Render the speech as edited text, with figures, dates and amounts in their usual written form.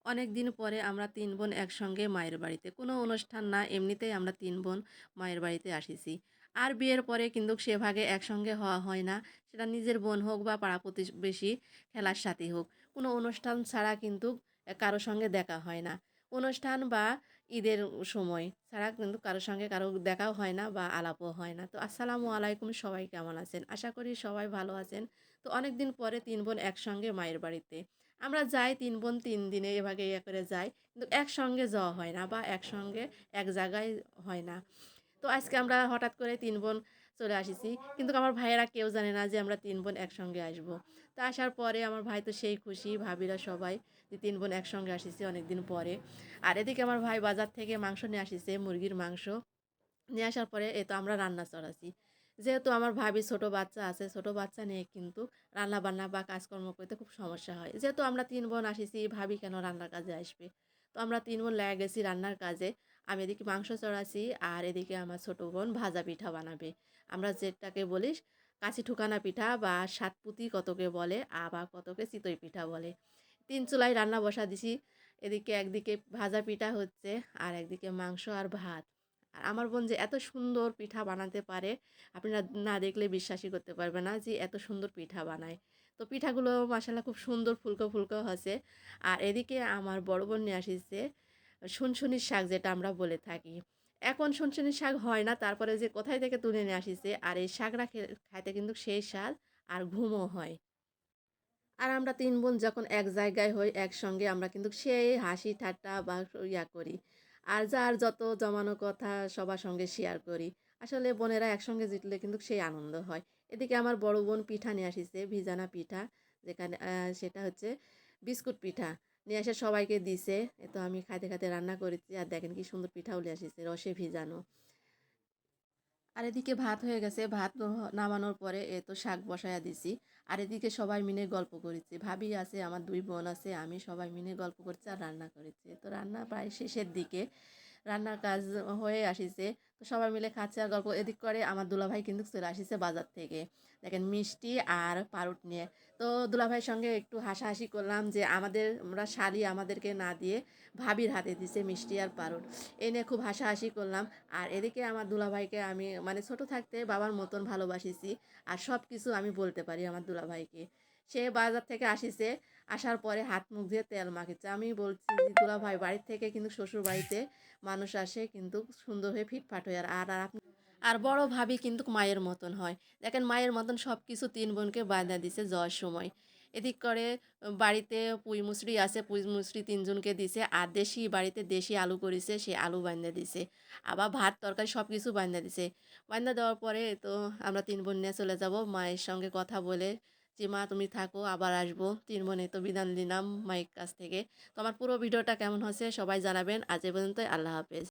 অনেক দিন পরে আমরা ৩ বোন একসঙ্গে মায়ের বাড়িতে। কোনো অনুষ্ঠান না, এমনিতেই আমরা ৩ বোন মায়ের বাড়িতে আসিছি। আর বিয়ের পরে কিন্তু সেভাবে একসঙ্গে হওয়া হয় না। সেটা নিজের বোন হোক বা পাড়া প্রতিবেশী, খেলার সাথী হোক। কোনো অনুষ্ঠান ছাড়া কিন্তু কারো সঙ্গে দেখা হয় না। অনুষ্ঠান বা ঈদের সময় ছাড়া কিন্তু কারো সঙ্গে কারো দেখাও হয় না বা আলাপও হয় না। তো আসসালামু আলাইকুম, সবাই কেমন আছেন? আশা করি সবাই ভালো আছেন। তো অনেক দিন পরে ৩ বোন একসঙ্গে মায়ের বাড়িতে। আমরা যাই ৩ বোন ৩ দিনে এভাবে করে যাই। কিন্তু একসঙ্গে যাওয়া হয় না বা একসঙ্গে এক জায়গায় হয় না। তো আজকে আমরা হঠাৎ করে ৩ বোন চলে আসিছি। কিন্তু আমার ভাইয়েরা কেউ জানে না যে আমরা ৩ বোন একসঙ্গে আসবো। তো আসার পরে আমার ভাই তো সেই খুশি, ভাবিরা সবাই যে ৩ বোন একসঙ্গে আসিছি অনেকদিন পরে। আর এদিকে আমার ভাই বাজার থেকে মাংস নিয়ে আসিছে, মুরগির মাংস। নিয়ে আসার পরে এই তো আমরা রান্না চড়াচ্ছি। যেহেতু আমার ভাবির ছোট বাচ্চা আছে, ছোট বাচ্চা নিয়ে কিন্তু রান্না-বান্না বা কাজকর্ম করতে খুব সমস্যা হয়। যেহেতু আমরা ৩ বোন আসিছি, ভাবি কেন রান্নার কাজে আসবে? তো আমরা ৩ বোন লেগে গেছি রান্নার কাজে। আমি এদিকে মাংস চড়াচ্ছি আর এদিকে আমার ছোট বোন ভাজা পিঠা বানাবে। আমরা যেটাকে বলি কাছি ঠুকানা পিঠা বা সাতপুতি কতকে বলে, আবার কতকে চিতই পিঠা বলে। ৩ চুলায় রান্না বসা দিছি। এদিকে একদিকে ভাজা পিঠা হচ্ছে আর একদিকে মাংস আর ভাত। আর আমার বোন যে এত সুন্দর পিঠা বানাতে পারে, আপনারা না দেখলে বিশ্বাসই করতে পারবে না যে এত সুন্দর পিঠা বানায়। তো পিঠাগুলো মাশাআল্লাহ খুব সুন্দর ফুলকো, ফুলকো হচ্ছে। আর এদিকে আমার বড় বোন নিয়ে আসিছে শুনশুনির শাক, যেটা আমরা বলে থাকি। এখন শুনশুনির শাক হয় না, তারপরে যে কোথায় থেকে তুলে নিয়ে আসিছে। আর এই শাকটা খাইতে কিন্তু সেই স্বাদ আর ঘুমও হয়। আর আমরা ৩ বোন যখন এক জায়গায় হই একসঙ্গে, আমরা কিন্তু সেই হাসি ঠাট্টা বা করি। আর যার যত জমানো কথা সবার সঙ্গে শেয়ার করি। আসলে বোনেরা একসঙ্গে জুটলে কিন্তু সেই আনন্দ হয়। এদিকে আমার বড় বোন পিঠা নিয়ে আসিছে, ভিজানা পিঠা, যেখানে সেটা হচ্ছে বিস্কুট পিঠা। নিয়ে এসে সবাইকে দিছে। এ তো আমি খাইতে, খাইতে রান্না করেছি। আর দেখেন কি সুন্দর পিঠাও নিয়ে আসিছে, রসে ভিজানো। আর এদিকে ভাত হয়ে গেছে। ভাত নামানোর পরে এ তো শাক বসায়া দিছি। আর এদিকে সবাই মিলে গল্প করেছি। ভাবি আছে, আমার ২ বোন আছে, আমি সবাই মিলে গল্প করছি আর রান্না করেছি। তো রান্না প্রায় শেষের দিকে। রান্নার কাজ হয়ে আসিছে। তো সবাই মিলে খাচ্ছে আর গল্প এদিক করে আমার দুলাভাই কিন্তু চলে আসিছে বাজার থেকে। দেখেন মিষ্টি আর পাউরুট নিয়ে। তো দুলাভাইয়ের সঙ্গে একটু হাসাহাসি করলাম যে আমরা শালি আমাদেরকে না দিয়ে ভাবির হাতে দিছে মিষ্টি আর পাউরুট। এই নিয়ে খুব হাসাহাসি করলাম। আর এদিকে আমার দুলাভাইকে আমি মানে ছোট থাকতে বাবার মতন ভালোবাসিছি। আর সব কিছু আমি বলতে পারি আমার দুলাভাইকে। সে বাজার থেকে আসিছে, আসার পরে হাত মুখ দিয়ে তেল মাখিছে। আমি বলছি যে দুলাভাই, বাড়ির থেকে কিন্তু শ্বশুর বাড়িতে মানুষ আসে কিন্তু সুন্দর হয়ে ফিটফাট হয়ে। আর বড় ভাবি কিন্তু মায়ের মতন হয়। দেখেন মায়ের মতন সব কিছু ৩ বোনকে বায়না দিছে যাওয়ার সময়। এদিক করে বাড়িতে পুঁই মুসরি আছে, পুঁই মুসরি ৩ জনকে দিছে। আর দেশি বাড়িতে দেশি আলু করিছে, সে আলু বাইন্দা দিছে। আবার ভাত তরকারি সব কিছু বাইন্দা দিছে। বাইন্দা দেওয়ার পরে তো আমরা ৩ বোন নিয়ে চলে যাব মায়ের সঙ্গে কথা বলে যে, "মা তুমি থাকো, আবার আসবো।" ৩ বোনে তো বিদায় নিলাম মায়ের কাছ থেকে। তো আমার পুরো ভিডিওটা কেমন হয়েছে সবাই জানাবেন। আজ এ পর্যন্তই। আল্লাহ হাফেজ।